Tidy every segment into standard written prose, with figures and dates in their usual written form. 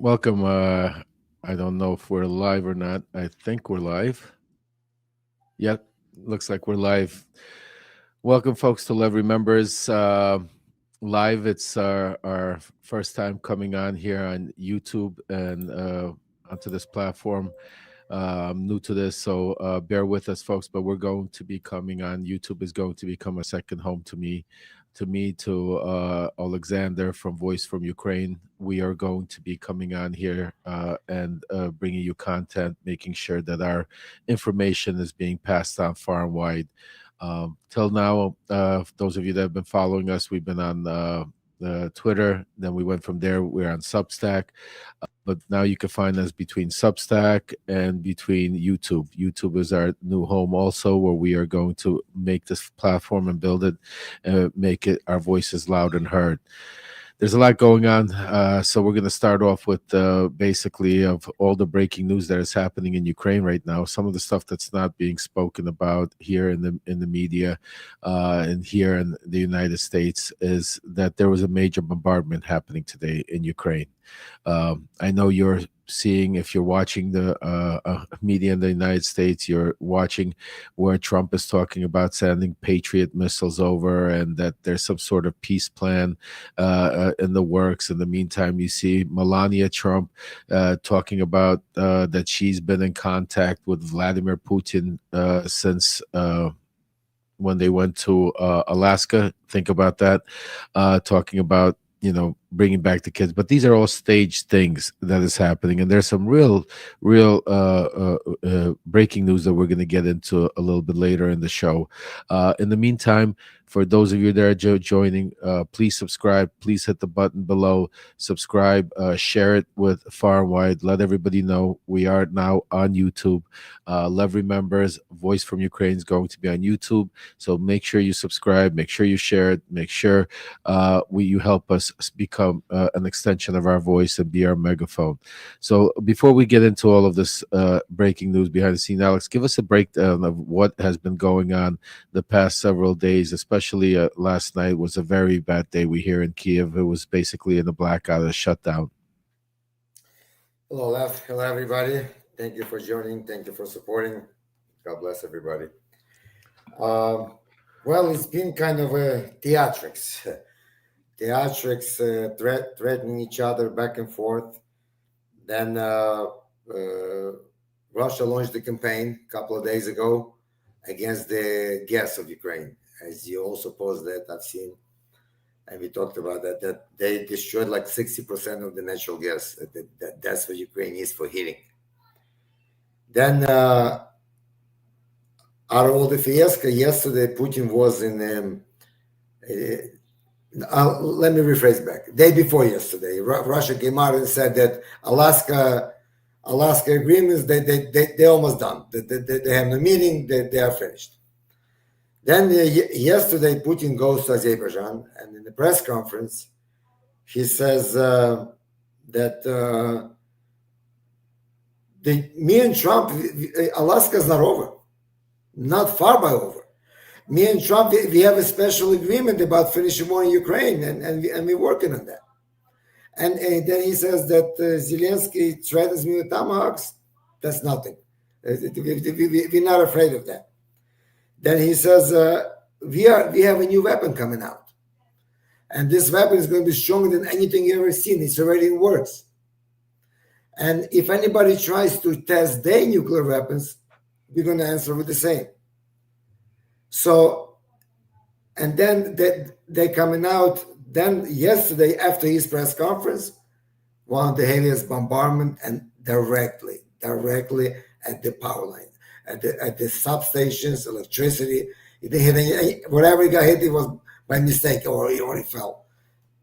Welcome. I don't know if we're live or not. I think we're live. Yep, looks like we're live. Welcome, folks, to Lev Remembers Live. It's our first time coming on here on YouTube and onto this platform. I'm new to this, so bear with us, folks. But we're going to be coming on. YouTube is going to become a second home to me, to Alexander from Voice from Ukraine. We are going to be coming on here and bringing you content, making sure that our information is being passed on far and wide. Till now, those of you that have been following us, we've been on Twitter. Then we went from there. We're on Substack. But now you can find us between Substack and between YouTube. YouTube is our new home also, where we are going to make this platform and build it and make it our voices loud and heard. There's a lot going on, so we're going to start off with basically of all the breaking news that is happening in Ukraine right now. Some of the stuff that's not being spoken about here in the media and here in the United States is that there was a major bombardment happening today in Ukraine. I know you're seeing, if you're watching the media in the United States, you're watching where Trump is talking about sending Patriot missiles over and that there's some sort of peace plan in the works. In the meantime, you see Melania Trump talking about that she's been in contact with Vladimir Putin since when they went to Alaska. Think about that, talking about bringing back the kids. But these are all staged things that is happening, and there's some real breaking news that we're going to get into a little bit later in the show. In the meantime, for those of you that are joining, please subscribe. Please hit the button below, subscribe, share it with far and wide. Let everybody know we are now on YouTube. Lev Remembers, Voice from Ukraine is going to be on YouTube. So make sure you subscribe, make sure you share it, make sure you help us become an extension of our voice and be our megaphone. So before we get into all of this breaking news behind the scene, Alex, give us a breakdown of what has been going on the past several days, especially last night was a very bad day. We hear in Kyiv, it was basically in a blackout, a shutdown. Hello, Lev. Hello, everybody. Thank you for joining. Thank you for supporting. God bless everybody. Well, it's been kind of a theatrics, threatening each other back and forth. Then Russia launched the campaign a couple of days ago against the gas of Ukraine, as you also posed that I've seen, and we talked about that they destroyed like 60% of the natural gas. That's what Ukraine needs for heating. Then out of all the fiasco yesterday, Putin was in let me rephrase back. Day before yesterday, Russia came out and said that Alaska agreements, they're almost done. They have no meaning, they are finished. Then yesterday, Putin goes to Azerbaijan, and in the press conference, he says that me and Trump, Alaska's not over, not far by over. Me and Trump, we have a special agreement about finishing war in Ukraine, and we're working on that. And then he says that Zelensky threatens me with tomahawks. That's nothing. We're not afraid of that. Then he says we have a new weapon coming out, and this weapon is going to be stronger than anything you ever seen. It's already in works. And if anybody tries to test their nuclear weapons, we're going to answer with the same. So, and then they're coming out. Then yesterday, after his press conference, one of the heaviest bombardment and directly at the power line, at the substations, electricity. It didn't hit any, whatever it got hit, it was by mistake or it fell.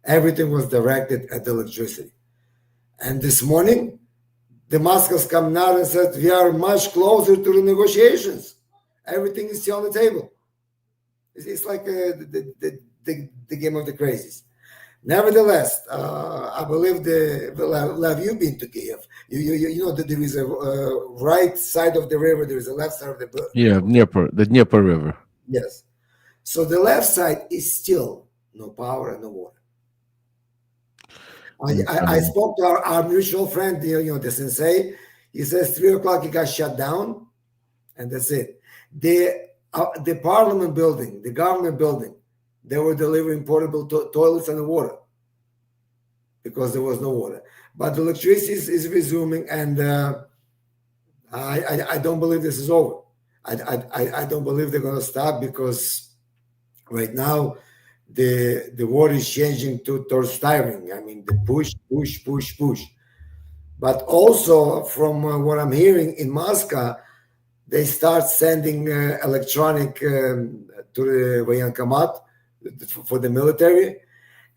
Everything was directed at the electricity. And this morning, the Moscow's coming out and said we are much closer to the negotiations. Everything is still on the table. It's like the game of the crazies. Nevertheless, I believe Lev, you've been to Kyiv. You know that there is a right side of the river, there is a left side of the river. Yeah, the Dnieper River. Yes. So the left side is still no power and no water. I spoke to our mutual friend, the sensei. He says 3 o'clock it got shut down, and that's it. The parliament building, the government building, they were delivering portable toilets and water because there was no water. But the electricity is resuming, and I don't believe this is over. I don't believe they're going to stop, because right now the war is changing towards tiring. I mean, the push. But also, from what I'm hearing in Moscow, they start sending electronic to the voyenkomat for the military,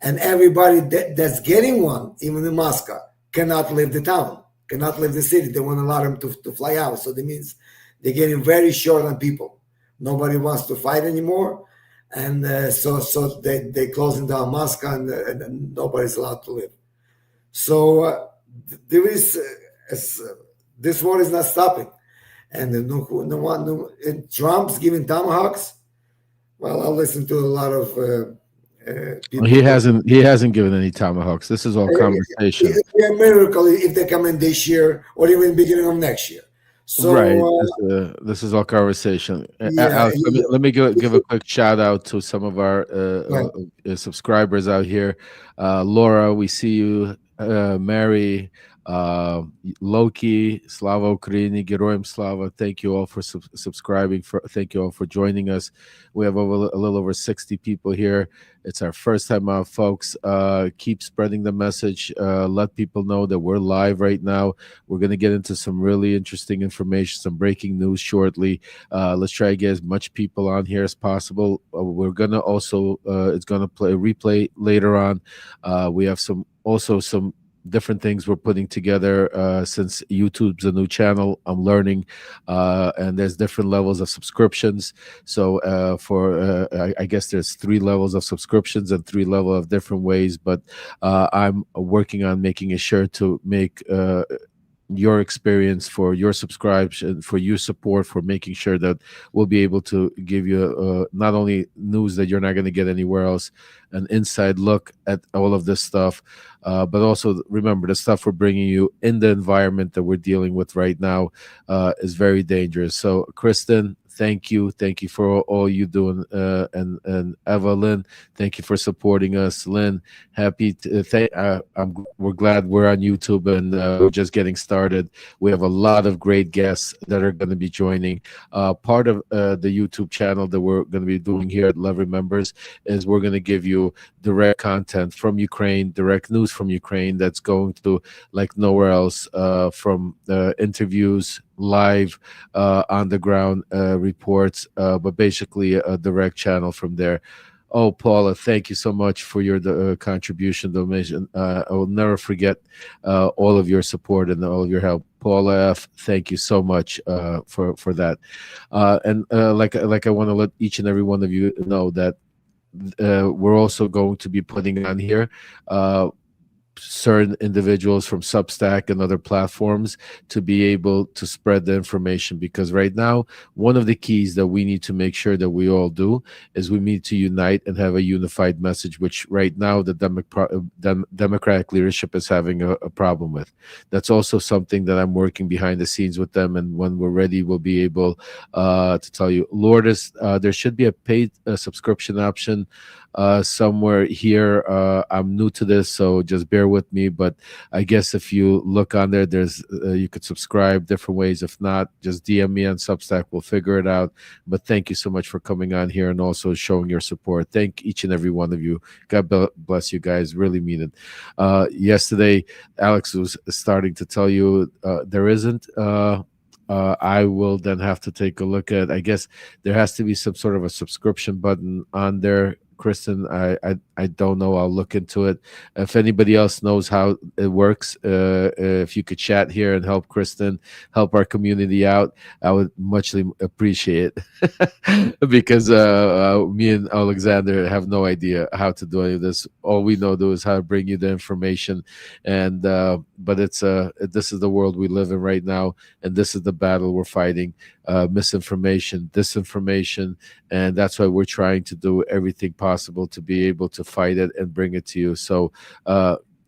and everybody that's getting one, even in Moscow, cannot leave the town, cannot leave the city. They won't allow them to fly out. So that means they're getting very short on people. Nobody wants to fight anymore, and so they closing down Moscow, and nobody's allowed to live. So there is this war is not stopping, and Trump's giving tomahawks. Well, I'll listen to a lot of people. He hasn't given any tomahawks. This is all conversation. It would be a miracle if they come in this year or even beginning of next year. So right, this is all conversation. Alex, let me give a quick shout out to some of our subscribers out here. Laura, we see you. Mary, Loki, Slava Ukraini, Geroyam Slava. Thank you all for subscribing. Thank you all for joining us. We have a little over 60 people here. It's our first time out, folks. Keep spreading the message. Let people know that we're live right now. We're going to get into some really interesting information, some breaking news shortly. Let's try to get as much people on here as possible. We're going to also, it's going to play a replay later on. We have some different things we're putting together since YouTube's a new channel. I'm learning, and there's different levels of subscriptions. So I guess there's 3 levels of subscriptions and 3 levels of different ways, but I'm working on making sure to make your experience, for your subscription, for your support, for making sure that we'll be able to give you not only news that you're not going to get anywhere else, an inside look at all of this stuff, but also remember the stuff we're bringing you in the environment that we're dealing with right now is very dangerous. So Kristen, thank you for all you doing, and Evelyn, thank you for supporting us. Lynn, happy to we're glad we're on YouTube, and we're just getting started. We have a lot of great guests that are going to be joining. Part of the YouTube channel that we're going to be doing here at Lev Remembers is we're going to give you direct content from Ukraine, direct news from Ukraine that's going to like nowhere else, from interviews, live on the ground reports, but basically a direct channel from there. Oh, Paula, thank you so much for your contribution, donation. I will never forget all of your support and all of your help. Paula F., thank you so much for that. And like I want to let each and every one of you know that we're also going to be putting on here certain individuals from Substack and other platforms to be able to spread the information, because right now one of the keys that we need to make sure that we all do is we need to unite and have a unified message, which right now the Democratic leadership is having a problem with. That's also something that I'm working behind the scenes with them, and when we're ready we'll be able to tell you. Lourdes, there should be a paid subscription option somewhere here. I'm new to this, so just bear with me, but I guess if you look on there, there's you could subscribe different ways. If not, just DM me on Substack, we'll figure it out. But thank you so much for coming on here and also showing your support. Thank each and every one of you. God bless you guys, really mean it. Yesterday Alex was starting to tell you there isn't I will then have to take a look at, I guess there has to be some sort of a subscription button on there. Kristen, I don't know. I'll look into it. If anybody else knows how it works, if you could chat here and help Kristen, help our community out, I would muchly appreciate it. Because me and Alexander have no idea how to do any of this. All we know is how to bring you the information. And but it's this is the world we live in right now, and this is the battle we're fighting. Misinformation, disinformation, and that's why we're trying to do everything possible to be able to fight it and bring it to you. So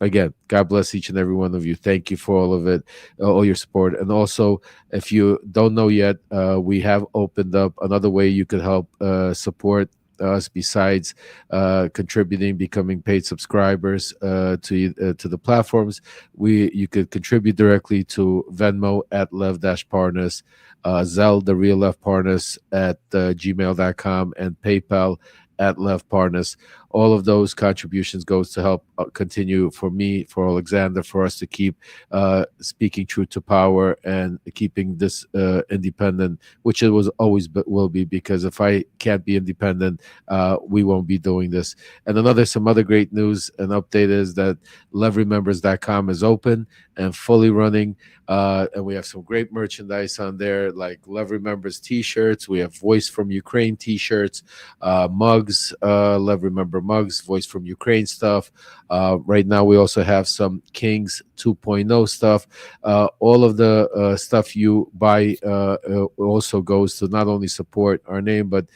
again, God bless each and every one of you. Thank you for all of it, all your support. And also, if you don't know yet, we have opened up another way you could help support us besides contributing, becoming paid subscribers to the platforms. You could contribute directly to Venmo at Lev-Parnas, Zelle, the real Lev Parnas at gmail.com, and PayPal at Lev Parnas. All of those contributions goes to help continue for me, for Alexander, for us to keep speaking truth to power and keeping this independent, which it was always will be, because if I can't be independent, we won't be doing this. And some other great news and update is that levremembers.com is open and fully running. And we have some great merchandise on there, like Lev Remembers t-shirts. We have Voice from Ukraine t-shirts, mugs, Lev Remember mugs, Voice from Ukraine stuff. Right now, we also have some Kings 2.0 stuff. All of the stuff you buy also goes to not only support our name, but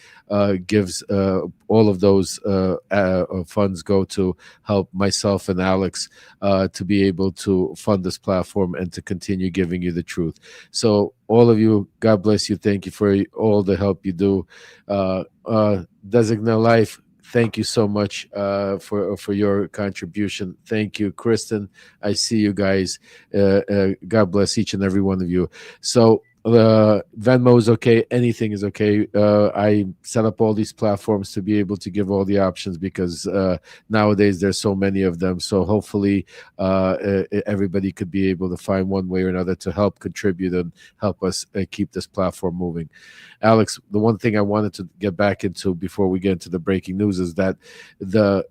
gives all of those funds go to help myself and Alex to be able to fund this platform and to continue giving you the truth. So all of you, God bless you. Thank you for all the help you do. Designate Life, thank you so much for your contribution. Thank you, Kristen. I see you guys. God bless each and every one of you. So Venmo is okay. Anything is okay. I set up all these platforms to be able to give all the options, because nowadays there's so many of them. So hopefully everybody could be able to find one way or another to help contribute and help us keep this platform moving. Alex, the one thing I wanted to get back into before we get into the breaking news is that the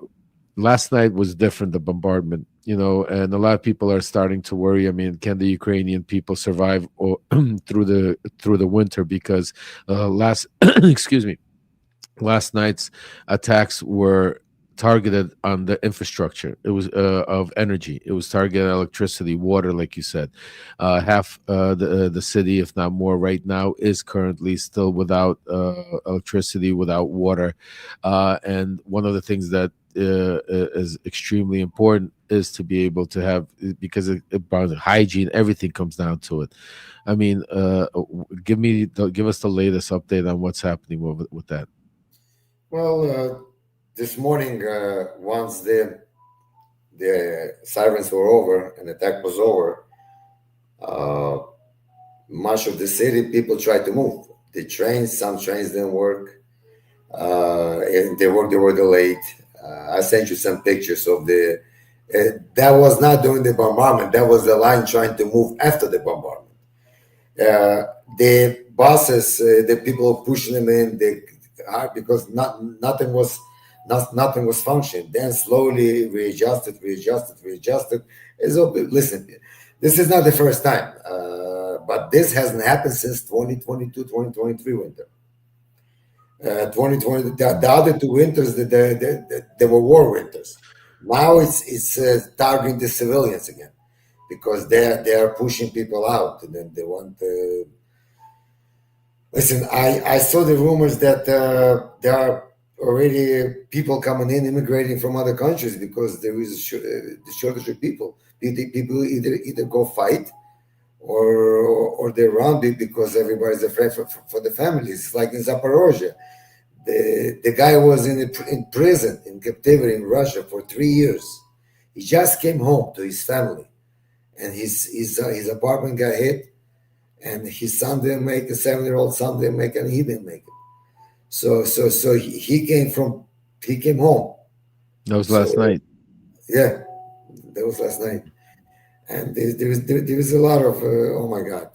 last night was different, the bombardment, and a lot of people are starting to worry. I mean, can the Ukrainian people survive through the winter? Because last excuse me, last night's attacks were targeted on the infrastructure. It was of energy. It was targeted electricity, water, like you said. Half the city, if not more, right now is currently still without electricity, without water. And one of the things that is extremely important is to be able to have, because about hygiene, everything comes down to it. I mean, give us the latest update on what's happening with that. Well, this morning, once the sirens were over and the attack was over, much of the city people tried to move. Some trains didn't work. And they were delayed. I sent you some pictures of that was not during the bombardment. That was the line trying to move after the bombardment. The buses, the people pushing them in, because nothing was functioning. Then slowly readjusted. Listen, this is not the first time, but this hasn't happened since 2022, 2023 winter. 2020, the other two winters, they were war winters. Now it's targeting the civilians again, because they are pushing people out, and then they want. Listen, I saw the rumors that there are already people coming in, immigrating from other countries, because there is the shortage of people. People either go fight, or they run because everybody's afraid for the families. It's like in Zaporozhye. The guy was in prison, in captivity in Russia for 3 years. He just came home to his family, and his apartment got hit, and his son didn't make it. 7-year-old son didn't make it, and he didn't make it. So he came home. That was last night. Yeah, that was last night. And there is a lot of oh my God,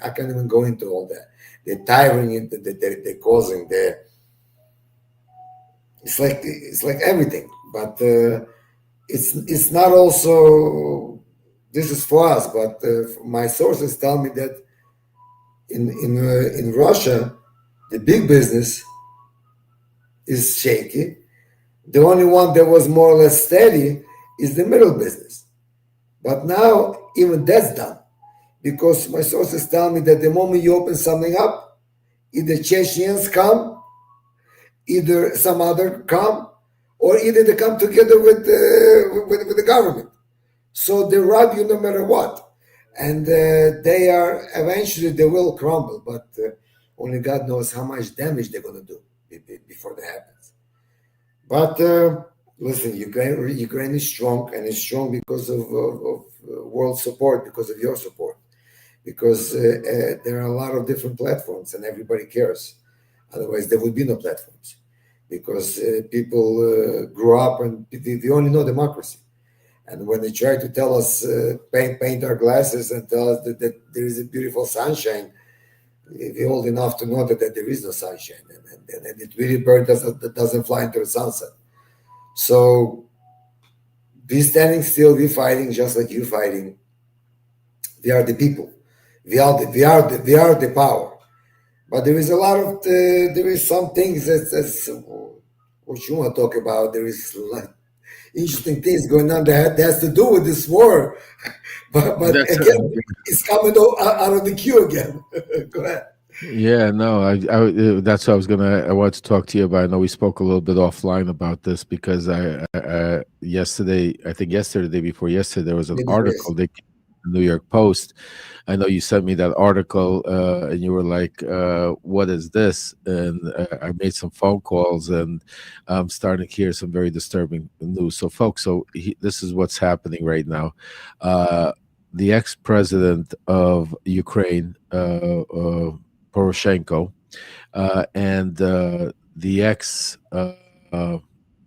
I can't even go into all that. The tyranny that they're causing there. It's like everything, but it's not also. This is for us, but my sources tell me that in Russia, the big business is shaky. The only one that was more or less steady is the middle business. But now even that's done, because my sources tell me that the moment you open something up, either Chechens come, either some other come, or either they come together with the government. So they rob you no matter what, and they are eventually they will crumble, but only God knows how much damage they're going to do before that happens. But listen, Ukraine is strong, and it's strong because of world support, because of your support, because there are a lot of different platforms, and everybody cares. Otherwise, there would be no platforms, because people grew up and they only know democracy. And when they try to tell us, paint our glasses and tell us that there is a beautiful sunshine, we're old enough to know that there is no sunshine, and it really bird doesn't fly into the sunset. So be standing still, be fighting just like you fighting. We are the people. We are the power. But there is a lot of there is some things that's what you want to talk about. There is like interesting things going on that has to do with this war. but again, it's coming out of the queue again. Go ahead. Yeah, no, that's what I wanted to talk to you about. I know we spoke a little bit offline about this because yesterday, I think yesterday, the day before yesterday, there was an article that came in the New York Post. I know you sent me that article, and you were like, "What is this?" And I made some phone calls, and I'm starting to hear some very disturbing news. So, folks, this is what's happening right now. The ex-president of Ukraine, Poroshenko, and the ex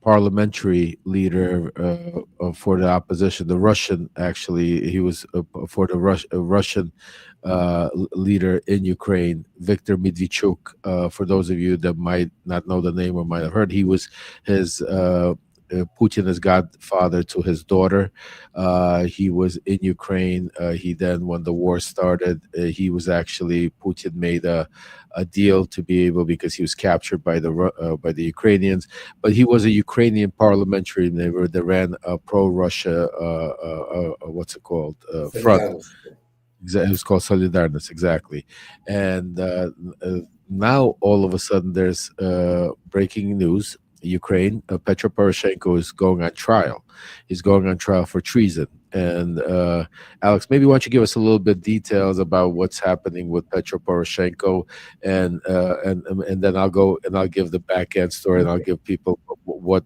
parliamentary leader for the opposition, the Russian, actually, he was for the Russian leader in Ukraine, Viktor Medvedchuk. For those of you that might not know the name or might have heard, he was his Putin is godfather to his daughter. He was in Ukraine. He then, when the war started, Putin made a deal to be able, because he was captured by the Ukrainians. But he was a Ukrainian parliamentary member that ran a pro-Russia, what's it called, front. It was called Solidarność, exactly. And now all of a sudden there's breaking news. Ukraine, Petro Poroshenko is going on trial. He's going on trial for treason. And Alex, maybe why don't you give us a little bit details about what's happening with Petro Poroshenko, and then I'll give the back end story, and I'll give people what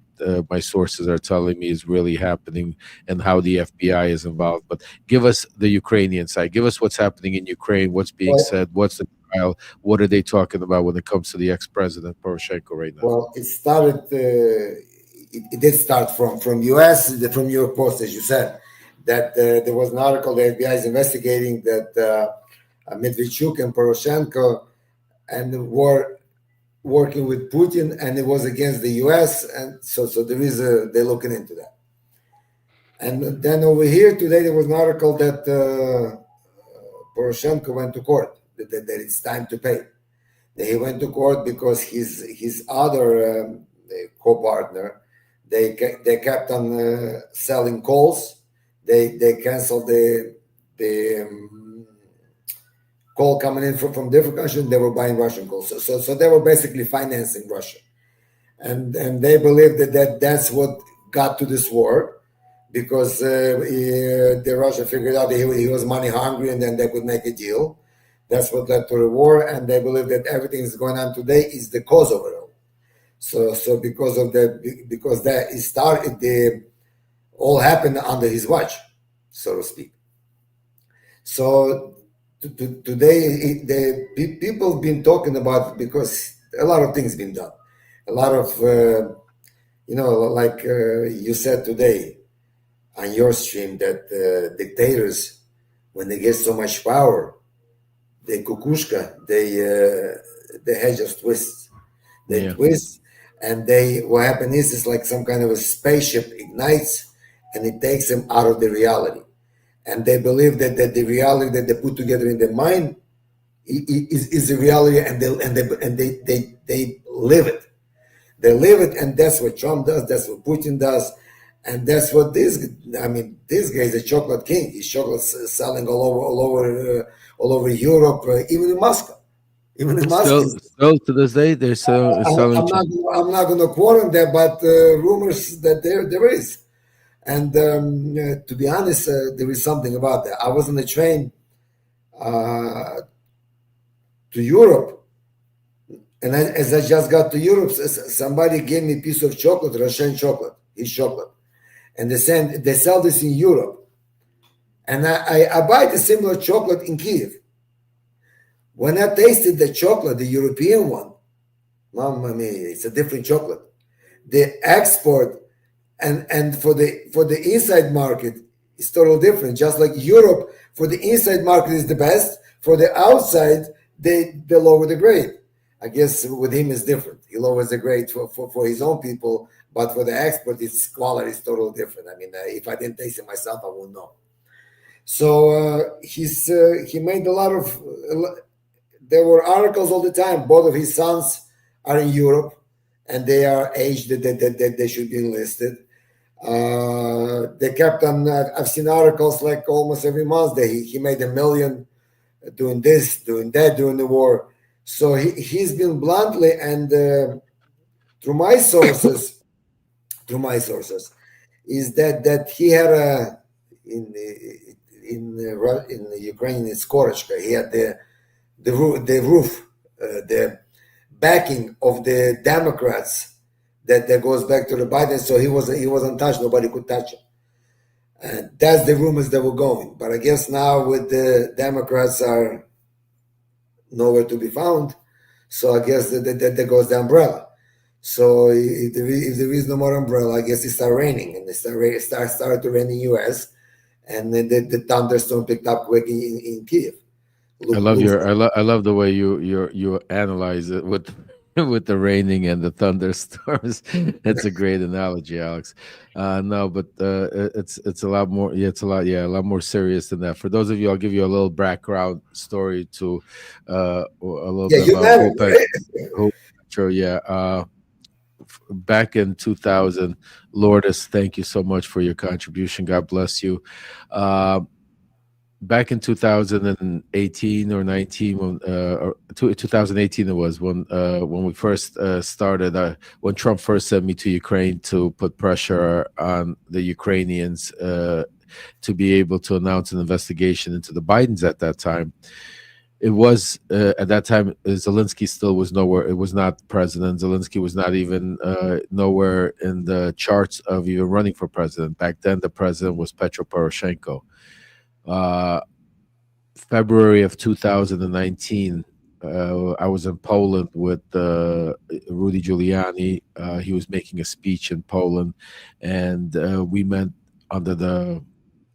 my sources are telling me is really happening and how the FBI is involved. But give us the Ukrainian side. Give us what's happening in Ukraine, what's being said, what's the trial, what are they talking about when it comes to the ex-president Poroshenko right now? Well, it started. It did start from U.S. from New York Post, as you said, that there was an article the FBI is investigating that Medvedchuk and Poroshenko and were working with Putin, and it was against the U.S. and so they're looking into that. And then over here today there was an article that Poroshenko went to court, that it's time to pay. He went to court because his other co-partner, they kept on selling coals. They canceled the coal coming in from different countries. They were buying Russian coal, so they were basically financing Russia, and they believe that's what got to this war, because the Russia figured out he was money hungry, and then they could make a deal. That's what led to the war, and they believe that everything that's going on today is the cause of it all. So because that it started, all happened under his watch, so to speak. So today, the people have been talking about, because a lot of things been done, a lot of like you said today on your stream, that dictators, when they get so much power, they kukushka, their head just twists. They twist, and what happens is it's like some kind of a spaceship ignites, and it takes them out of the reality. And they believe that the reality that they put together in their mind is the reality, and they live it. They live it, and that's what Trump does. That's what Putin does, and that's what this guy is a chocolate king. He's chocolate selling all over Europe, even in Moscow. Even in Moscow. Still to this day, they're selling. I'm not going to quote him there, but rumors that there is. And to be honest, there is something about that. I was on a train uh, to Europe, and as I just got to Europe, somebody gave me a piece of chocolate, Russian chocolate, his chocolate, and they sell this in Europe. And I buy the similar chocolate in Kyiv. When I tasted the chocolate, the European one, mamma mia, it's a different chocolate. The export and for the inside market is totally different. Just like Europe, for the inside market is the best. For the outside, they lower the grade. I guess with him is different. He lowers the grade for his own people, but for the export, its quality is totally different. I mean, if I didn't taste it myself, I wouldn't know. So he made a lot of. There were articles all the time. Both of his sons are in Europe, and they are aged that they should be enlisted. They kept on. I've seen articles like almost every month that he made $1 million doing this, doing that, during the war. So he's been bluntly and through my sources, is that he had a in the Ukrainian it's Korachka. He had the roof, the backing of the Democrats that goes back to the Biden. So he wasn't touched. Nobody could touch him. And that's the rumors that were going. But I guess now with the Democrats are nowhere to be found. So I guess that goes the umbrella. So if there is no more umbrella, I guess it started raining, and it started to rain in the U.S. and the thunderstorm picked up quick in Kyiv. I love the way you analyze it with with the raining and the thunderstorms. That's a great analogy, Alex. No, but it's a lot more. Yeah, it's a lot more serious than that. For those of you, I'll give you a little background story to a little Yeah, bit you about married, right? who Petro. Yeah, back in 2000, Lourdes, thank you so much for your contribution. God bless you. Uh, Back in 2018 or 19 when 2018 it was when we first started when Trump first sent me to Ukraine to put pressure on the Ukrainians to be able to announce an investigation into the Bidens at that time. It was at that time Zelensky still was nowhere. It was not president. Zelensky was not even nowhere in the charts of even running for president. Back then the president was Petro Poroshenko. uh, February of 2019, I was in Poland with Rudy Giuliani. He was making a speech in Poland, and we met under the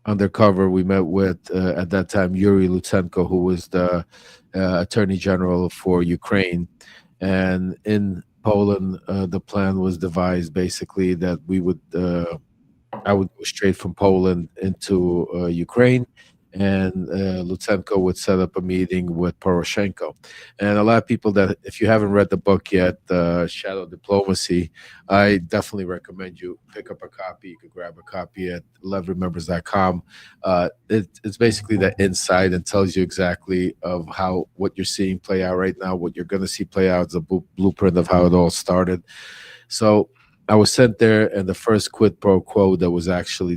undercover. We met with at that time Yuri Lutsenko, who was the Attorney General for Ukraine, and in Poland, the plan was devised basically that we would. I would go straight from Poland into Ukraine, and Lutsenko would set up a meeting with Poroshenko. And a lot of people that, if you haven't read the book yet, Shadow Diplomacy, I definitely recommend you pick up a copy. You could grab a copy at loveremembers.com. It's basically the inside and tells you exactly of how what you're seeing play out right now, what you're going to see play out is a blueprint of how it all started. So I was sent there, and the first quid pro quo that was actually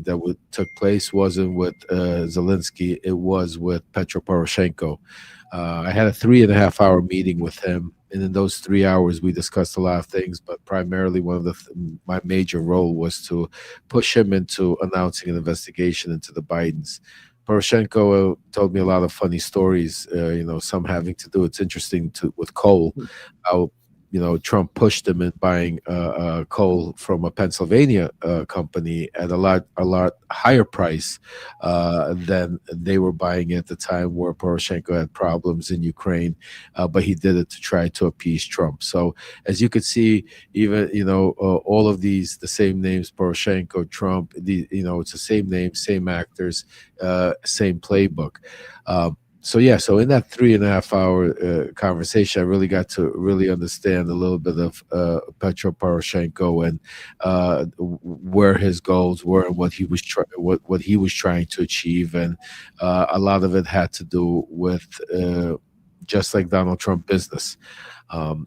took place wasn't with Zelensky; it was with Petro Poroshenko. I had a 3.5 hour meeting with him, and in those 3 hours, we discussed a lot of things. But primarily, one of my major role was to push him into announcing an investigation into the Bidens. Poroshenko told me a lot of funny stories. Some having to do. It's interesting with coal, how Trump pushed him in buying coal from a Pennsylvania company at a lot higher price than they were buying at the time, where Poroshenko had problems in Ukraine, but he did it to try to appease Trump. So as you could see, even all of these, the same names, Poroshenko, Trump, it's the same name, same actors, same playbook. So in that 3.5 hour conversation, I really got to really understand a little bit of Petro Poroshenko and where his goals were and what he was what he was trying to achieve, and a lot of it had to do with just like Donald Trump business. A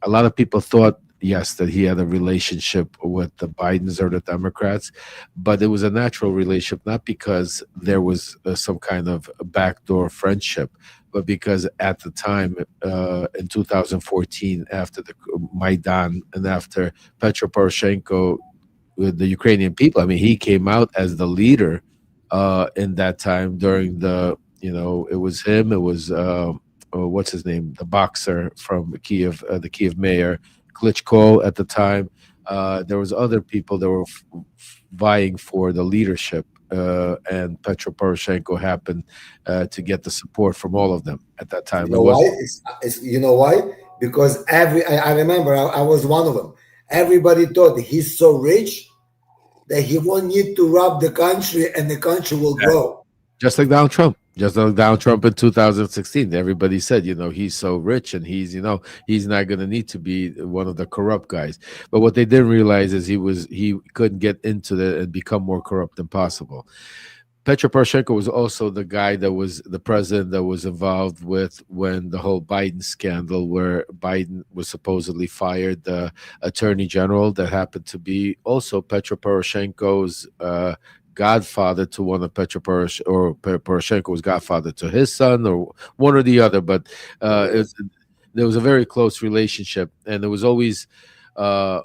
lot of people thought yes, that he had a relationship with the Bidens or the Democrats, but it was a natural relationship, not because there was some kind of backdoor friendship, but because at the time, in 2014, after the Maidan and after Petro Poroshenko with the Ukrainian people. I mean, he came out as the leader in that time during the, it was him, it was what's his name, the boxer from Kyiv, the Kyiv mayor, Klitschko at the time. There was other people that were vying for the leadership, and Petro Poroshenko happened to get the support from all of them at that You time. It know why? was You know why? Because I remember I was one of them. Everybody thought he's so rich that he won't need to rob the country and the country will grow. just like Donald Trump. Just like Donald Trump in 2016. Everybody said, he's so rich and he's not going to need to be one of the corrupt guys. But what they didn't realize is he couldn't get into the and become more corrupt than possible. Petro Poroshenko was also the guy that was the president that was involved with when the whole Biden scandal, where Biden was supposedly fired the attorney general that happened to be also Petro Poroshenko's godfather to one of Poroshenko's godfather to his son, or one or the other. But Yes. there was a very close relationship, and there was always uh,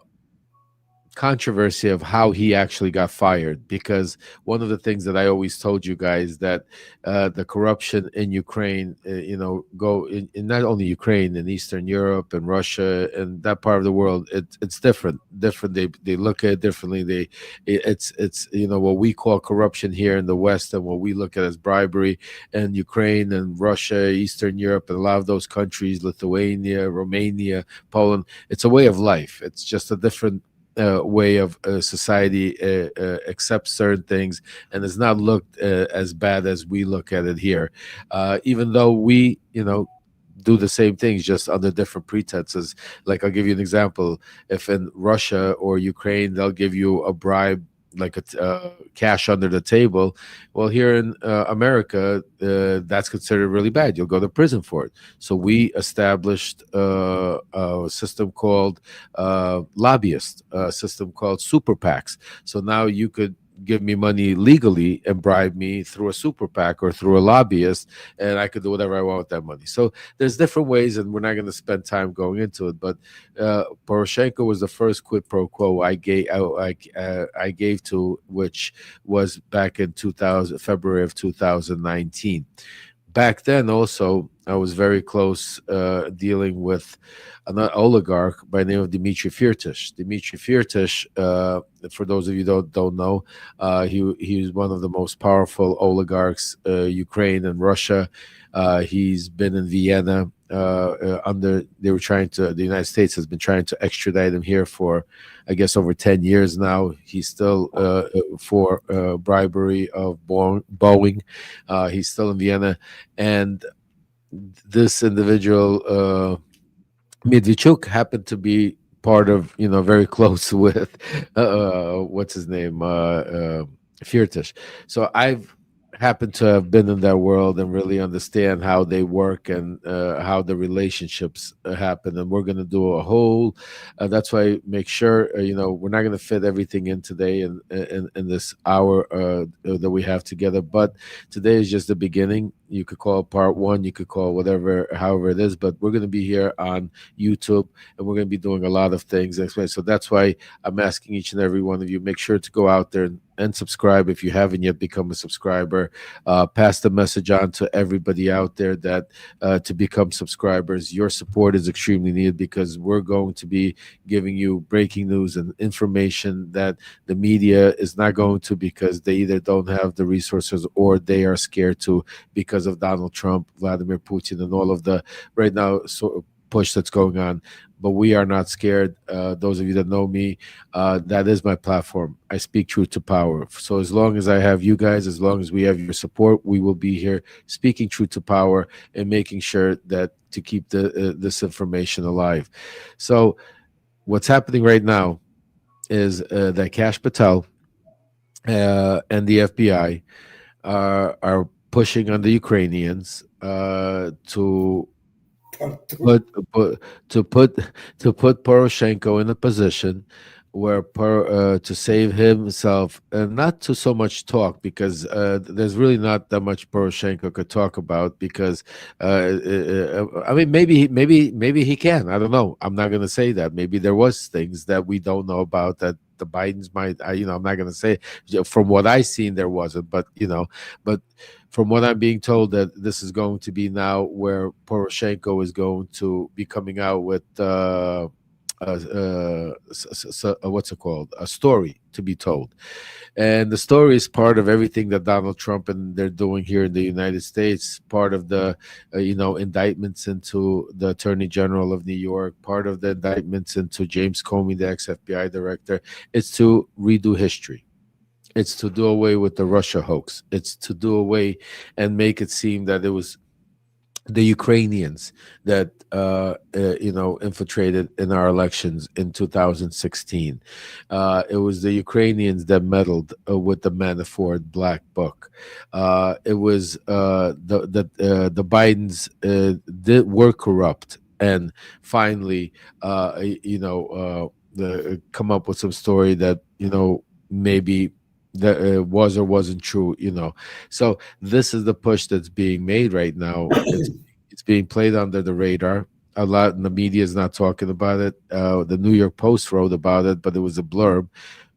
controversy of how he actually got fired, because one of the things that I always told you guys that the corruption in Ukraine, go in not only Ukraine, in Eastern Europe and Russia and that part of the world, it's different. They look at it differently. It's what we call corruption here in the West and what we look at as bribery in Ukraine and Russia, Eastern Europe, and a lot of those countries, Lithuania, Romania, Poland. It's a way of life. It's just a different way of society accepts certain things, and it's not looked as bad as we look at it here, even though we do the same things just under different pretenses. Like, I'll give you an example. If in Russia or Ukraine they'll give you a bribe, like cash under the table, well, here in America, that's considered really bad. You'll go to prison for it. So we established a system called lobbyist, a system called super PACs. So now you could give me money legally and bribe me through a super PAC or through a lobbyist, and I could do whatever I want with that money. So there's different ways, and we're not going to spend time going into it. But Poroshenko was the first quid pro quo I gave to, which was back in 2000, February of 2019. Back then, also, I was very close dealing with an oligarch by the name of Dmitry Firtash. Dmitry Firtash, for those of you who don't know, he was one of the most powerful oligarchs, Ukraine and Russia. He's been in Vienna the United States has been trying to extradite him here for, I guess, over 10 years now. He's still for bribery of Boeing. He's still in Vienna. And this individual, Medvedchuk, happened to be part of, very close with, what's his name, Firtash. So I've happened to have been in that world and really understand how they work and how the relationships happen. And we're going to do a whole. That's why I make sure we're not going to fit everything in today in this hour that we have together. But today is just the beginning. You could call it part one. You could call whatever, however it is. But we're going to be here on YouTube, and we're going to be doing a lot of things. So that's why I'm asking each and every one of you, make sure to go out there and subscribe if you haven't yet become a subscriber. Pass the message on to everybody out there that to become subscribers. Your support is extremely needed, because we're going to be giving you breaking news and information that the media is not going to, because they either don't have the resources or they are scared to, because of Donald Trump, Vladimir Putin, and all of the right now sort of push that's going on. But we are not scared. Those of you that know me, that is my platform. I speak truth to power. So as long as I have you guys, as long as we have your support, we will be here speaking truth to power and making sure that to keep this information alive. So what's happening right now is that Kash Patel and the FBI are pushing on the Ukrainians to Part two. put put to put to put Poroshenko in a position where to save himself, and not to so much talk, because there's really not that much Poroshenko could talk about, because I mean, maybe he can. I don't know. I'm not going to say that. Maybe there was things that we don't know about that the Bidens might. I'm not going to say. From what I seen, there wasn't, but but from what I'm being told, that this is going to be now where Poroshenko is going to be coming out with what's it called? A story to be told. And the story is part of everything that Donald Trump and they're doing here in the United States, part of the indictments into the Attorney General of New York, part of the indictments into James Comey, the ex-FBI director. It's to redo history. It's to do away with the Russia hoax. It's to do away and make it seem that it was the Ukrainians that infiltrated in our elections in 2016. It was the Ukrainians that meddled with the Manafort Black Book. It was the Bidens were corrupt, and finally, come up with some story that maybe that was or wasn't true. So this is the push that's being made right now. It's being played under the radar. A lot, and the media is not talking about it. The New York Post wrote about it, but it was a blurb.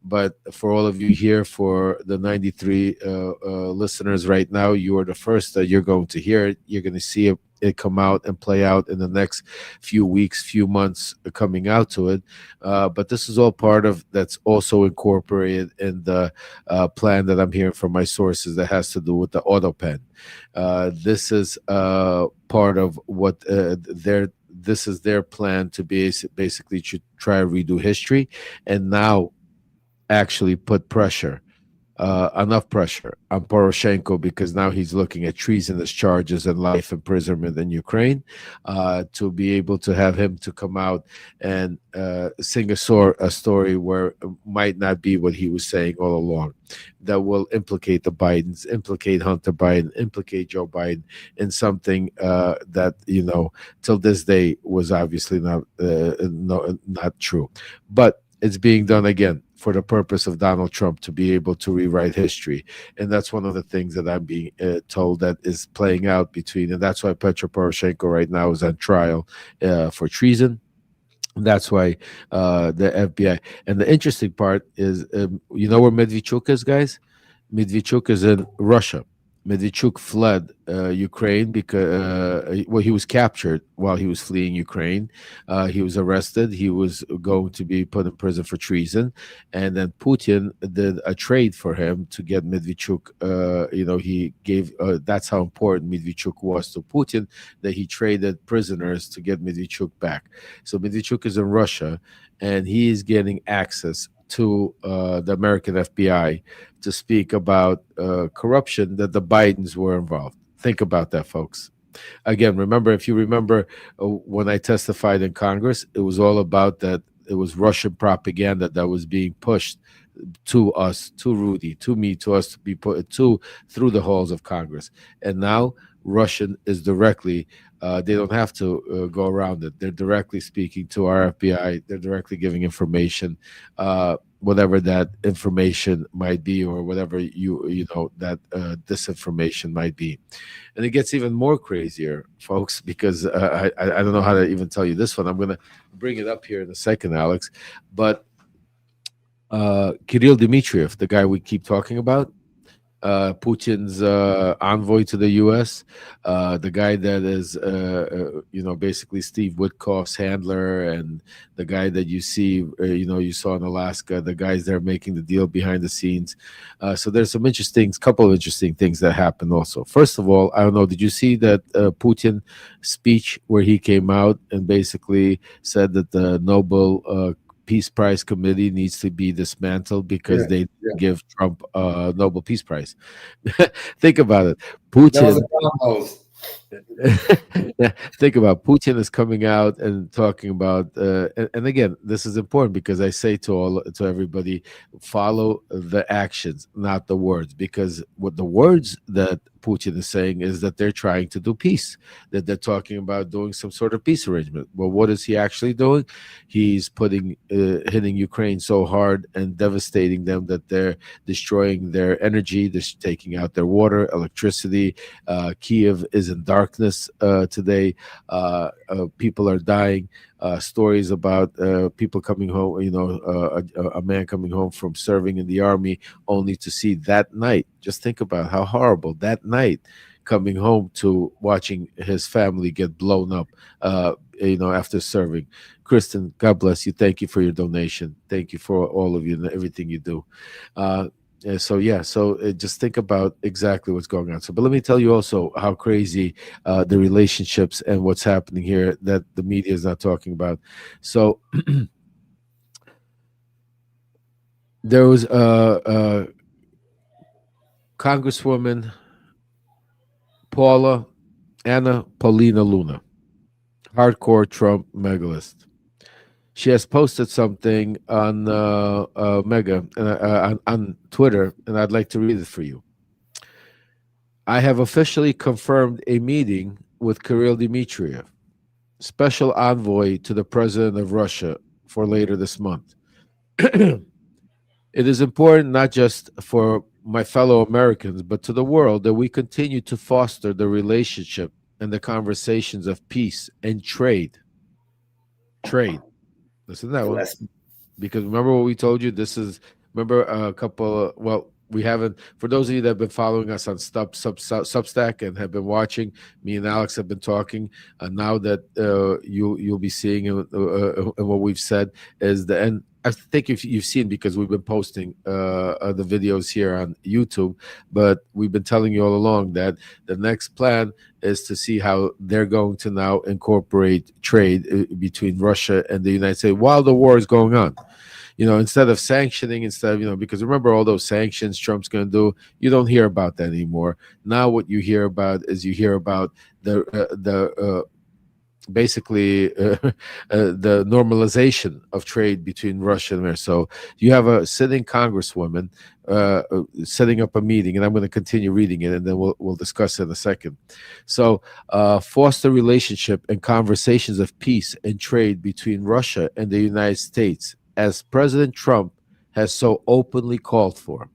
But for all of you here, for the 93 listeners right now, you are the first that you're going to hear it. You're going to see it come out and play out in the next few weeks, few months coming out to it. But this is all part of that's also incorporated in the plan that I'm hearing from my sources that has to do with the auto pen. This is part of what this is their plan to be basically to try to redo history, and now actually put pressure, enough pressure on Poroshenko, because now he's looking at treasonous charges and life imprisonment in Ukraine, to be able to have him to come out and sing a story where it might not be what he was saying all along, that will implicate the Bidens, implicate Hunter Biden, implicate Joe Biden in something that till this day was obviously not true, but it's being done again for the purpose of Donald Trump to be able to rewrite history. And that's one of the things that I'm being told that is playing out between, and that's why Petro Poroshenko right now is on trial for treason. That's why the FBI. And the interesting part is, where Medvedchuk is, guys? Medvedchuk is in Russia. Medvedchuk fled Ukraine because, he was captured while he was fleeing Ukraine. He was arrested. He was going to be put in prison for treason. And then Putin did a trade for him to get Medvedchuk. He gave, that's how important Medvedchuk was to Putin, that he traded prisoners to get Medvedchuk back. So Medvedchuk is in Russia, and he is getting access to the American FBI to speak about corruption that the Bidens were involved. Think about that, folks. Again, remember, if you remember when I testified in Congress, it was all about that. It was Russian propaganda that was being pushed to us, to Rudy, to me, to us, to be put through the halls of Congress. And now Russian is directly, they don't have to go around it. They're directly speaking to our FBI. They're directly giving information, whatever that information might be, or whatever that disinformation might be. And it gets even more crazier, folks, because I don't know how to even tell you this one. I'm going to bring it up here in a second, Alex. But Kirill Dmitriev, the guy we keep talking about, Putin's envoy to the U.S., the guy that is, basically Steve Witkoff's handler, and the guy that you see, you saw in Alaska, the guys that are making the deal behind the scenes. So there's some couple of interesting things that happened also. First of all, I don't know, did you see that Putin speech where he came out and basically said that the Nobel Peace Prize committee needs to be dismantled because they give Trump a Nobel Peace Prize? Think about it. That was Putin, a bomb. Yeah, think about Putin is coming out and talking about, and again, this is important because I say to everybody, follow the actions, not the words, because what the words that Putin is saying is that they're trying to do peace, that they're talking about doing some sort of peace arrangement. Well, what is he actually doing? He's hitting Ukraine so hard and devastating them that they're destroying their energy, they're taking out their water, electricity. Kyiv is in darkness today. People are dying. Stories about people coming home, a man coming home from serving in the army only to see that night. Just think about how horrible that night coming home to watching his family get blown up, after serving. Kristen, God bless you. Thank you for your donation. Thank you for all of you and everything you do. Just think about exactly what's going on. So, but let me tell you also how crazy the relationships and what's happening here that the media is not talking about. So, there was a Congresswoman Anna Paulina Luna, hardcore Trump megalist. She has posted something on Mega on Twitter, and I'd like to read it for you. I have officially confirmed a meeting with Kirill Dmitriev, special envoy to the president of Russia, for later this month. It is important not just for my fellow Americans, but to the world that we continue to foster the relationship and the conversations of peace and trade. Trade. Listen to that one. Yes. Because remember what we told you? Remember a couple, we haven't, for those of you that have been following us on Substack and have been watching, me and Alex have been talking. Now that you'll be seeing and what we've said is the end. I think if you've seen, because we've been posting the videos here on YouTube, but we've been telling you all along that the next plan is to see how they're going to now incorporate trade between Russia and the United States while the war is going on. Instead of sanctioning, because remember all those sanctions Trump's going to do, you don't hear about that anymore. Now what you hear about is the basically the normalization of trade between Russia and America. So you have a sitting congresswoman setting up a meeting, and I'm going to continue reading it, and then we'll discuss it in a second. So foster relationship and conversations of peace and trade between Russia and the United States, as President Trump has so openly called for.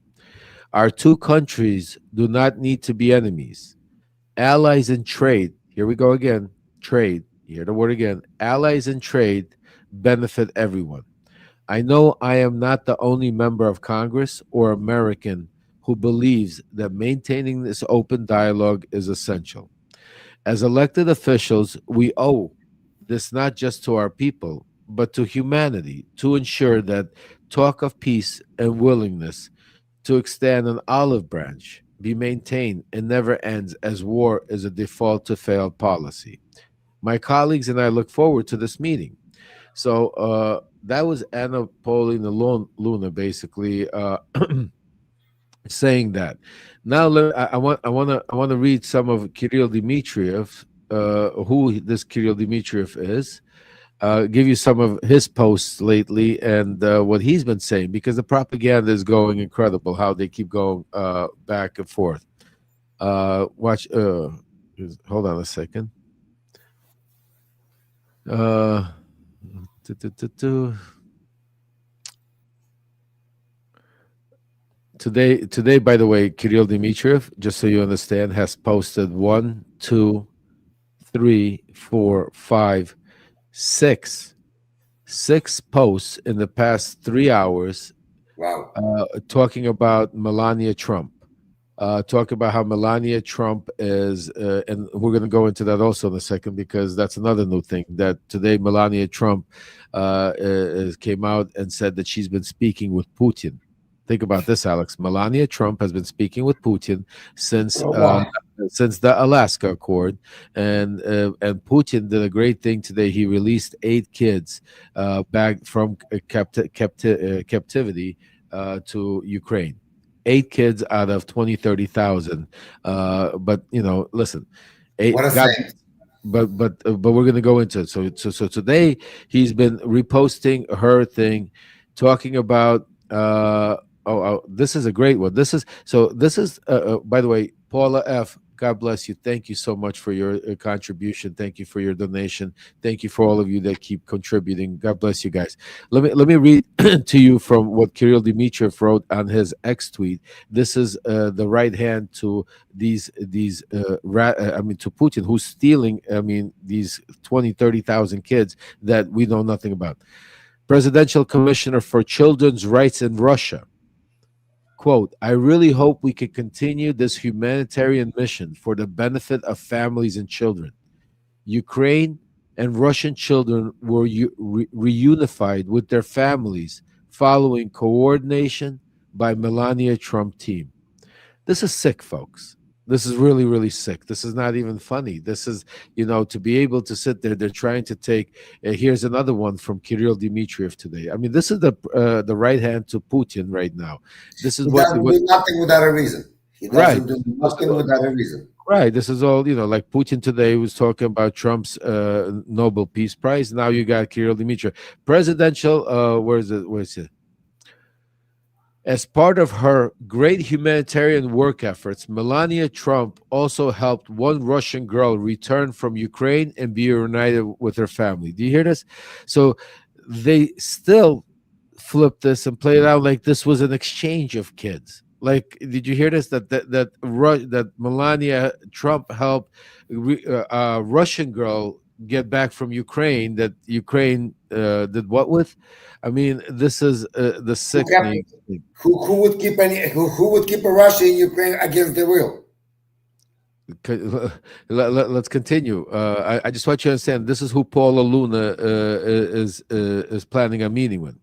Our two countries do not need to be enemies. Allies in trade, here we go again, trade, hear the word again, allies in trade benefit everyone. I know I am not the only member of Congress or American who believes that maintaining this open dialogue is essential. As elected officials, we owe this not just to our people, but to humanity, to ensure that talk of peace and willingness to extend an olive branch be maintained and never ends, as war is a default to failed policy. My colleagues and I look forward to this meeting. So that was Anna Paulina Luna basically saying that. Now I want to read some of Kirill Dmitriev, who this Kirill Dmitriev is. Give you some of his posts lately and what he's been saying, because the propaganda is going incredible. How they keep going back and forth. Watch. Hold on a second. Today, by the way, Kirill Dmitriev, just so you understand, has posted 1, 2, 3, 4, 5, 6 posts in the past 3 hours. Wow. Talking about Melania Trump. Talk about how Melania Trump is, and we're going to go into that also in a second, because that's another new thing. That today Melania Trump came out and said that she's been speaking with Putin. Think about this, Alex. Melania Trump has been speaking with Putin since the Alaska Accord, and Putin did a great thing today. He released 8 kids back from captivity to Ukraine. 8 kids out of 20, 30,000. But listen, What a God, saint. but we're gonna go into it. So today he's been reposting her thing, talking about this is a great one. This is by the way, Paula F. God bless you. Thank you so much for your contribution. Thank you for your donation. Thank you for all of you that keep contributing. God bless you guys. Let me read to you from what Kirill Dmitriev wrote on his X tweet. This is the right hand to I mean, to Putin, who's stealing, I mean, these 20, 30,000 kids that we know nothing about. Presidential Commissioner for Children's Rights in Russia. Quote, I really hope we can continue this humanitarian mission for the benefit of families and children. Ukraine and Russian children were reunified with their families following coordination by Melania Trump team. This is sick, folks. This is really, really sick. This is not even funny. This is, to be able to sit there. They're trying to take. Here's another one from Kirill Dmitriev today. I mean, this is the right hand to Putin right now. This is He what doesn't what do nothing without a reason. He right. doesn't do This is nothing without a reason. right. This is all like Putin today was talking about Trump's Nobel Peace Prize. Now you got Kirill Dmitriev, presidential. Where is it? Where is it? As part of her great humanitarian work efforts, Melania Trump also helped one Russian girl return from Ukraine and be reunited with her family. Do you hear this? So they still flip this and play it out like this was an exchange of kids. Like, did you hear this? That Melania Trump helped a Russian girl get back from Ukraine. That Ukraine did what with? I mean, this is the Who kept sickening thing. who would keep who would keep a Russia in Ukraine against their will? Let's continue. I just want you to understand. This is who Paula Luna is planning a meeting with.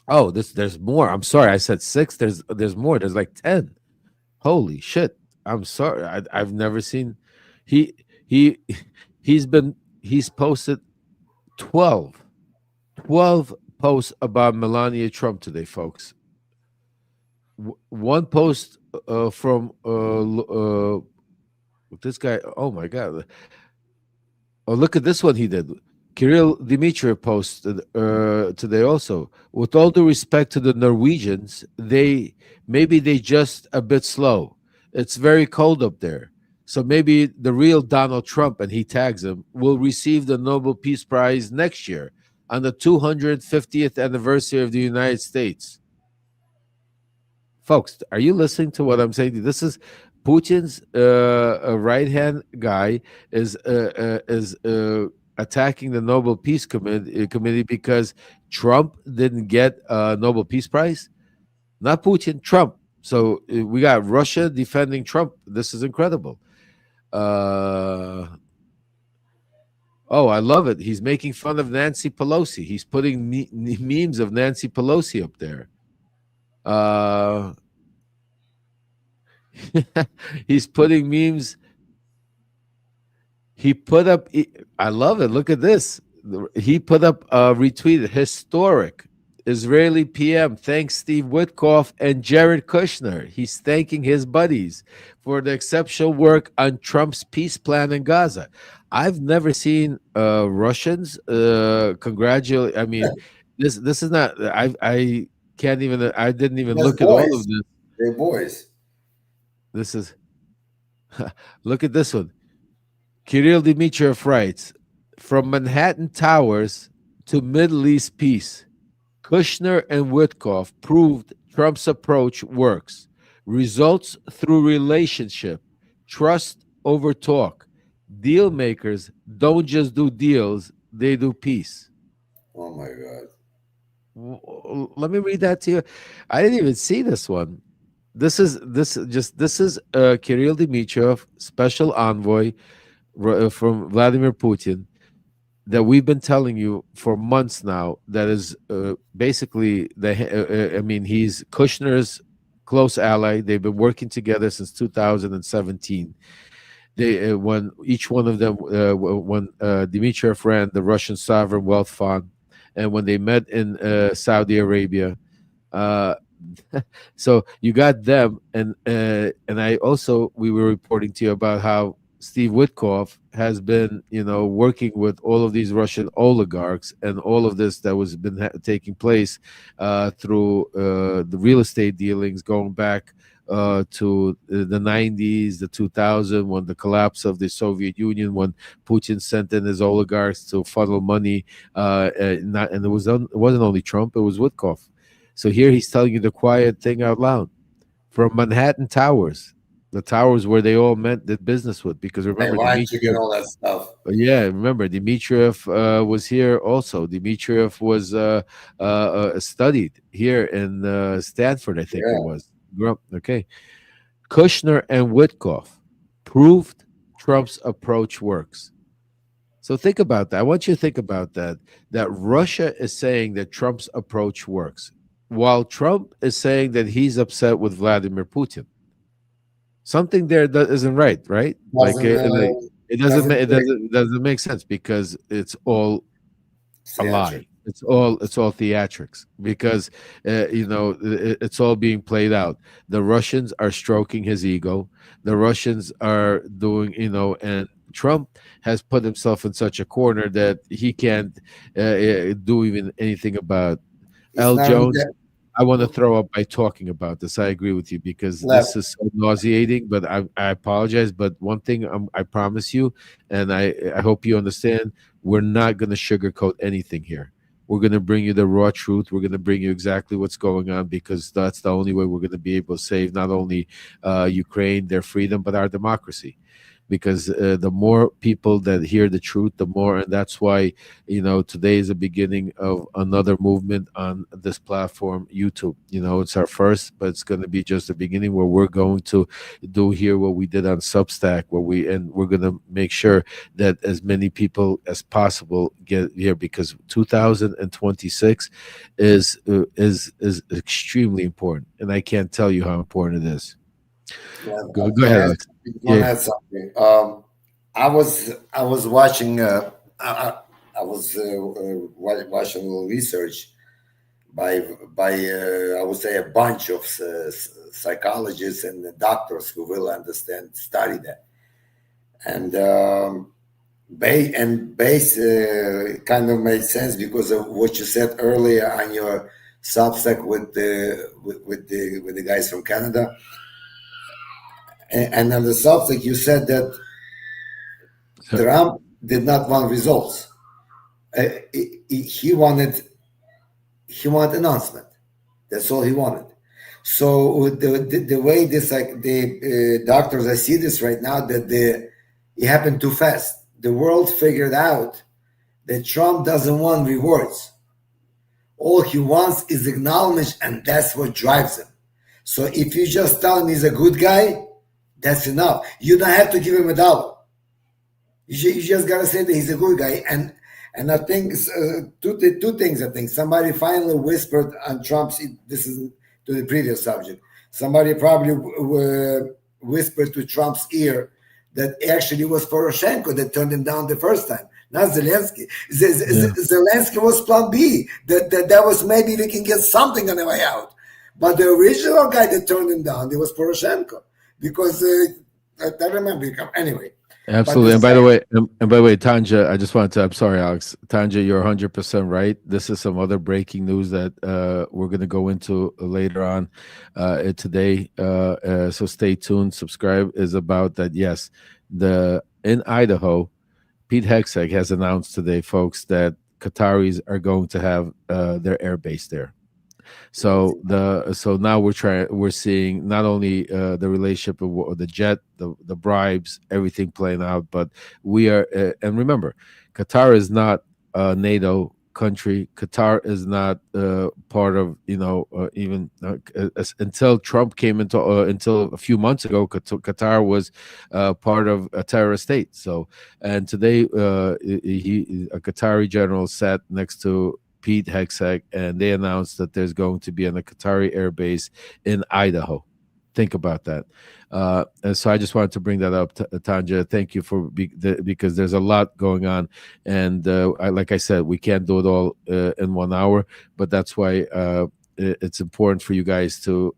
Oh, there's more. I'm sorry, I said six. There's more. There's like 10. Holy shit! I'm sorry. I've never seen. He he he's posted 12 12 posts about Melania Trump today, folks. One post from this guy. Oh my god! Oh, look at this one he did. Kirill Dmitriev posted today also. With all due respect to the Norwegians, they just a bit slow. It's very cold up there. So maybe the real Donald Trump, and he tags him, will receive the Nobel Peace Prize next year on the 250th anniversary of the United States. Folks, are you listening to what I'm saying? This is Putin's right hand guy is attacking the Nobel Peace Committee because Trump didn't get a Nobel Peace Prize. Not Putin, Trump. So we got Russia defending Trump. This is incredible. Oh, I love it. He's making fun of Nancy Pelosi. He's putting memes of Nancy Pelosi up there. He's putting memes. He put up. I love it. Look at this. He put up a retweet. Historic Israeli PM thanks Steve Witkoff and Jared Kushner. He's thanking his buddies for the exceptional work on Trump's peace plan in Gaza. I've never seen Russians congratulate. I mean, this is not. I can't even. I didn't even They're look at all of boys. this. They're boys. This is. Look at this one. Kirill Dmitriev writes, from Manhattan Towers to Middle East peace, Kushner and Witkoff proved Trump's approach works. Results through relationship, trust over talk. Deal makers don't just do deals, they do peace. Oh my God. Let me read that to you. I didn't even see this one. This is Kirill Dmitriev, special envoy from Vladimir Putin, that we've been telling you for months now. That is basically I mean, he's Kushner's close ally. They've been working together since 2017. They when each one of them when Dmitriev ran the Russian sovereign wealth fund, and when they met in Saudi Arabia. Uh, so you got them, and I also we were reporting to you about how Steve Witkoff has been, working with all of these Russian oligarchs and all of this that was been taking place through the real estate dealings going back to the 90s, the 2000s, when the collapse of the Soviet Union, when Putin sent in his oligarchs to funnel money, and it wasn't only Trump, it was Witkoff. So here he's telling you the quiet thing out loud from Manhattan Towers, the towers where they all did business with. Because remember, Electric and Dmitriev, all that stuff. yeah, remember Dmitriev was here also. Dmitriev was studied here in Stanford, I think it Yeah. was. Grew up. Okay, Kushner and Witkoff proved Trump's approach works. So think about that. I want you to think about that. That Russia is saying that Trump's approach works, while Trump is saying that he's upset with Vladimir Putin. Something there that isn't right, right? Doesn't Like it doesn't doesn't click. it doesn't make sense because it's all a Theatric. lie. It's all theatrics because it's all being played out. The Russians are stroking his ego. The Russians are doing, and Trump has put himself in such a corner that he can't do even anything about. It's L. not only Jones, that. I want to throw up by talking about this. I agree with you because Lev, this is so nauseating. But I apologize. But one thing I promise you, and I hope you understand, we're not going to sugarcoat anything here. We're going to bring you the raw truth. We're going to bring you exactly what's going on because that's the only way we're going to be able to save not only Ukraine, their freedom, but our democracy. Because the more people that hear the truth, the more, and that's why today is the beginning of another movement on this platform, YouTube. It's our first, but it's going to be just the beginning where we're going to do here what we did on Substack, we're going to make sure that as many people as possible get here because 2026 is extremely important, and I can't tell you how important it is. Lev, Go ahead, Alex. want to Yeah. add something. I was watching. I was watching a little research by I would say a bunch of psychologists and doctors who will understand study that and base kind of made sense because of what you said earlier on your Substack with the guys from Canada and on the Substack you said that Trump did not want results. He wanted announcement. That's all he wanted. So the way this like the doctors I see this right now that it happened too fast. The world figured out that Trump doesn't want rewards. All he wants is acknowledgement, and that's what drives him. So if you just tell him he's a good guy, that's enough. You don't have to give him a dollar. You just gotta say that he's a good guy, and I think two things. I think somebody finally whispered on Trump's. This is to the previous subject. Somebody probably whispered to Trump's ear that actually it was Poroshenko that turned him down the first time, not Zelensky. Zelensky was Plan B. That was maybe we can get something on the way out. But the original guy that turned him down, it was Poroshenko because I remember. Anyway. Absolutely. And by the way, Tanja, I just wanted to, I'm sorry, Alex. Tanja, you're 100% right. This is some other breaking news that we're going to go into later on today. So stay tuned. Subscribe is about that. Yes, in Idaho, Pete Hegseth has announced today, folks, that Qataris are going to have their air base there. So now we're seeing not only the relationship of the jet, the bribes, everything playing out, but we are and remember, Qatar is not a NATO country. Qatar is not part of even until Trump came into until a few months ago. Qatar was part of a terrorist state. So and today a Qatari general sat next to Pete Hegseth, and they announced that there's going to be a Qatari air base in Idaho. Think about that. And so I just wanted to bring that up, Tanja. Thank you because there's a lot going on, and like I said, we can't do it all in 1 hour. But that's why it's important for you guys to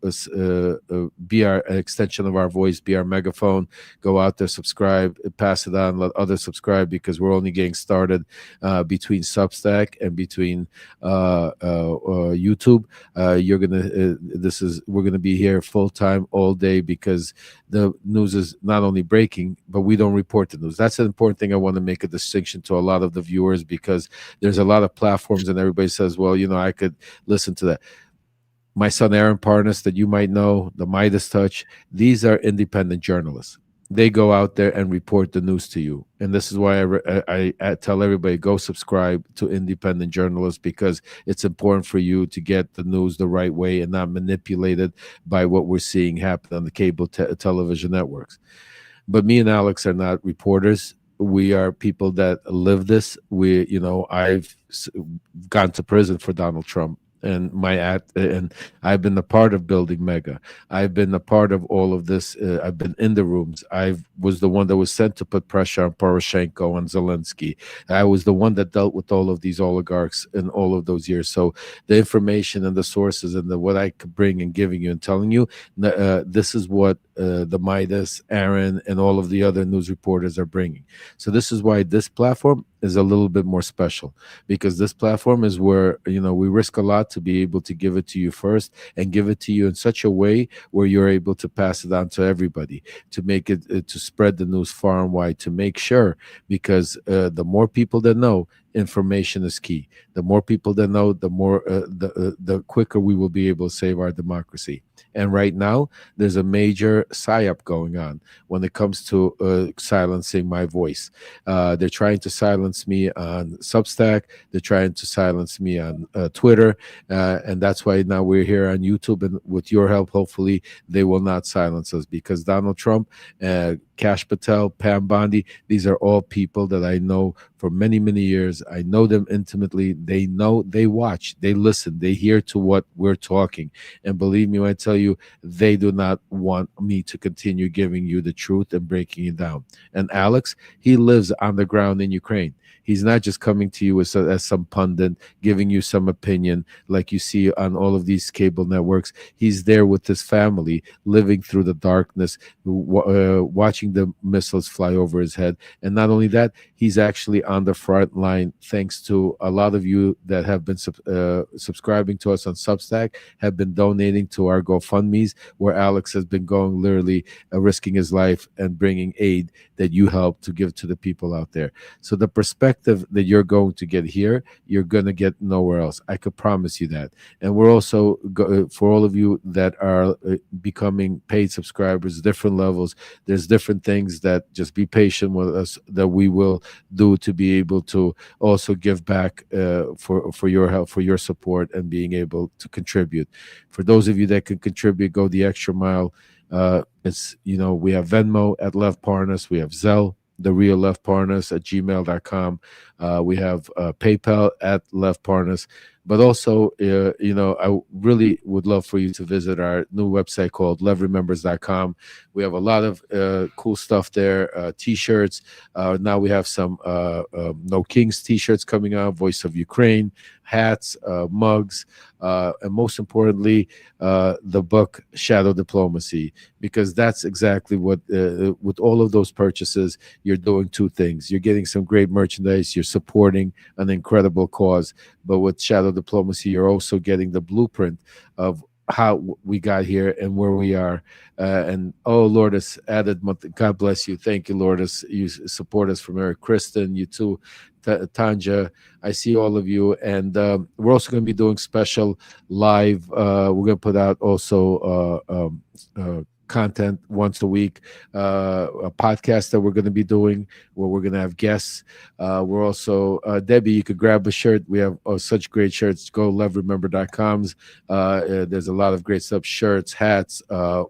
be our extension of our voice, be our megaphone. Go out there, subscribe, pass it on, let others subscribe, because we're only getting started between Substack and between YouTube. We're gonna be here full time all day, because the news is not only breaking, but we don't report the news. That's an important thing. I want to make a distinction to a lot of the viewers, because there's a lot of platforms and everybody says, well, I could listen to that. My son Aaron Parnas, that you might know, the Midas Touch, these are independent journalists. They go out there and report the news to you. And this is why I tell everybody, go subscribe to independent journalists, because it's important for you to get the news the right way and not manipulated by what we're seeing happen on the cable television networks. But me and Alex are not reporters. We are people that live this. I've gone to prison for Donald Trump. And I've been a part of building Mega. I've been a part of all of this. I've been in the rooms. I was the one that was sent to put pressure on Poroshenko and Zelensky. I was the one that dealt with all of these oligarchs in all of those years. So the information and the sources and what I could bring and giving you and telling you, this is what the Midas, Aaron, and all of the other news reporters are bringing. So this is why this platform is a little bit more special, because this platform is where we risk a lot to be able to give it to you first, and give it to you in such a way where you're able to pass it on to everybody, to make it to spread the news far and wide, to make sure, because the more people that know, information is key. The more people that know, the more the quicker we will be able to save our democracy. And right now, there's a major psyop going on when it comes to silencing my voice. They're trying to silence me on Substack. They're trying to silence me on Twitter. And that's why now we're here on YouTube. And with your help, hopefully, they will not silence us, because Donald Trump, Kash Patel, Pam Bondi, these are all people that I know for many, many years. I know them intimately. They know, they watch, they listen, they hear to what we're talking. And believe me when I tell you, they do not want me to continue giving you the truth and breaking it down. And Alex, he lives on the ground in Ukraine. He's not just coming to you as some pundit, giving you some opinion like you see on all of these cable networks. He's there with his family, living through the darkness, watching the missiles fly over his head. And not only that, he's actually on the front line, thanks to a lot of you that have been subscribing to us on Substack, have been donating to our GoFundMes, where Alex has been going, literally risking his life and bringing aid that you help to give to the people out there. So the perspective that you're going to get here, you're going to get nowhere else. I could promise you that. And we're also, for all of you that are becoming paid subscribers, different levels, there's different things that, just be patient with us, that we will do to be able to also give back for your help, for your support, and being able to contribute. For those of you that can contribute, go the extra mile. It's, we have Venmo at Lev Parnas, we have Zelle, the real Lev Parnas at gmail.com. We have PayPal at Lev Parnas. But also, I really would love for you to visit our new website called levremembers.com. We have a lot of cool stuff there, T-shirts. Now we have some No Kings T-shirts coming out, Voice of Ukraine, hats, mugs, and most importantly, the book Shadow Diplomacy, because that's exactly what, with all of those purchases, you're doing two things. You're getting some great merchandise, you're supporting an incredible cause, but with Shadow Diplomacy, you're also getting the blueprint of how we got here and where we are. And Lourdes added, God bless you. Thank you, Lourdes. You support us from Eric Kristen, you too, Tanja. I see all of you. And we're also going to be doing special live. We're going to put out also content once a week, a podcast that we're going to be doing where we're going to have guests. We're also, Debbie, you could grab a shirt. We have such great shirts. Go levremember.coms. There's a lot of great stuff, shirts, hats,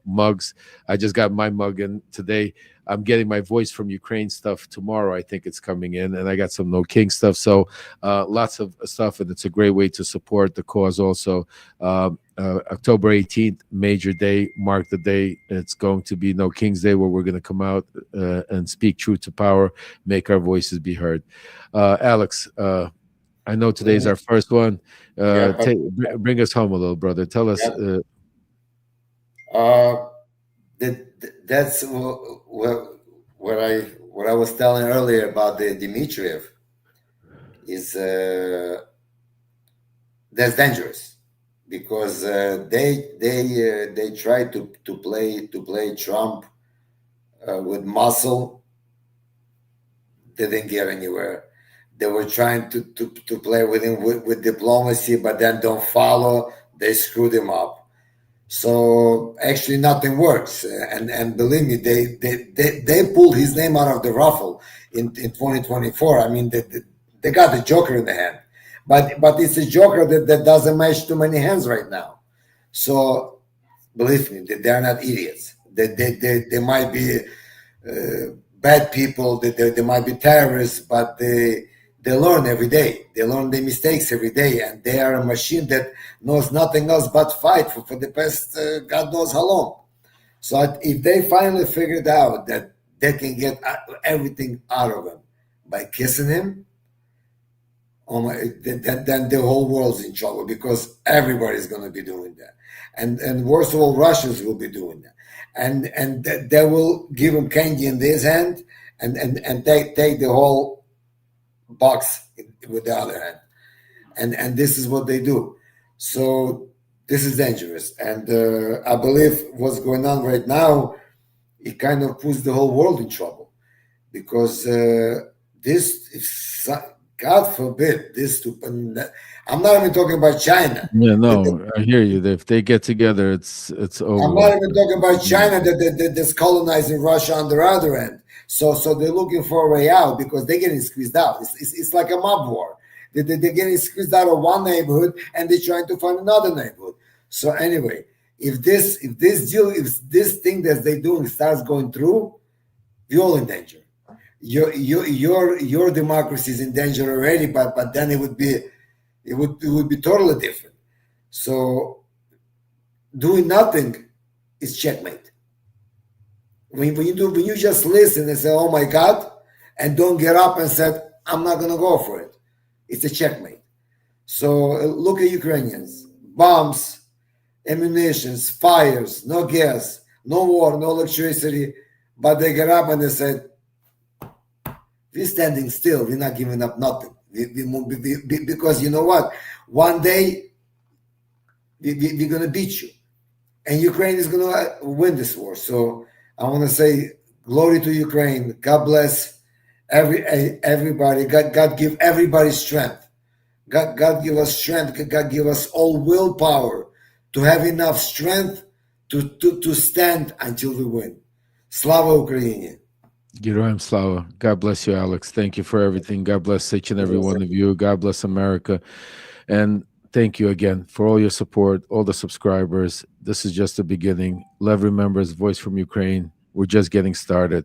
mugs. I just got my mug in today. I'm getting my Voice from Ukraine stuff tomorrow. I think it's coming in, and I got some No King stuff. So lots of stuff, and it's a great way to support the cause also. October 18th, major day, mark the day. It's going to be No King's Day, where we're going to come out and speak truth to power, make our voices be heard. Alex, I know today's our first one. Yeah, but Bring us home a little, brother. Tell us. yeah, uh, that's what I was telling earlier about the Dmitriev is that's dangerous because they try to play Trump with muscle. They didn't get anywhere. They were trying to play with him with diplomacy, but then don't follow. They screwed him up. So actually, nothing works. And believe me, they pulled his name out of the ruffle in 2024. I mean, they got the Joker in the hand, but it's a Joker that doesn't match too many hands right now. So believe me, they're not idiots. They might be bad people, they might be terrorists, but they learn every day. They learn their mistakes every day, and they are a machine that knows nothing else but fight for the past God knows how long. So if they finally figured out that they can get everything out of him by kissing him, oh my, then the whole world's in trouble because everybody's going to be doing that, and worst of all, Russians will be doing that, and they will give him candy in this hand, and take the whole box with the other hand, and this is what they do. So this is dangerous, and I believe what's going on right now, it kind of puts the whole world in trouble because this is, God forbid this to. I'm not even talking about China. Yeah, no, I hear you. If they get together, it's over. I'm not even talking about China that's colonizing Russia on the other end. So they're looking for a way out because they're getting squeezed out. It's like a mob war. They're getting squeezed out of one neighborhood and they're trying to find another neighborhood. So anyway, if this thing that they're doing starts going through, you're all in danger. Your democracy is in danger already, but then it would be totally different. So doing nothing is checkmate. When you just listen and say, "Oh my God," and don't get up and say, "I'm not gonna go for it," it's a checkmate. So look at Ukrainians: bombs, ammunitions, fires, no gas, no water, no electricity, but they get up and they said, "We're standing still. We're not giving up nothing. Because you know what? One day we're gonna beat you, and Ukraine is gonna win this war." So I want to say, glory to Ukraine. God bless everybody. God give everybody strength. God give us strength. God give us all willpower to have enough strength to stand until we win. Slava Ukraini. Героям слава. God bless you, Alex. Thank you for everything. God bless each and every one of you. God bless America. And thank you again for all your support, all the subscribers. This is just the beginning. Lev remembers, Voice from Ukraine. We're just getting started.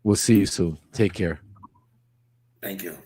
We'll see you soon. Take care. Thank you.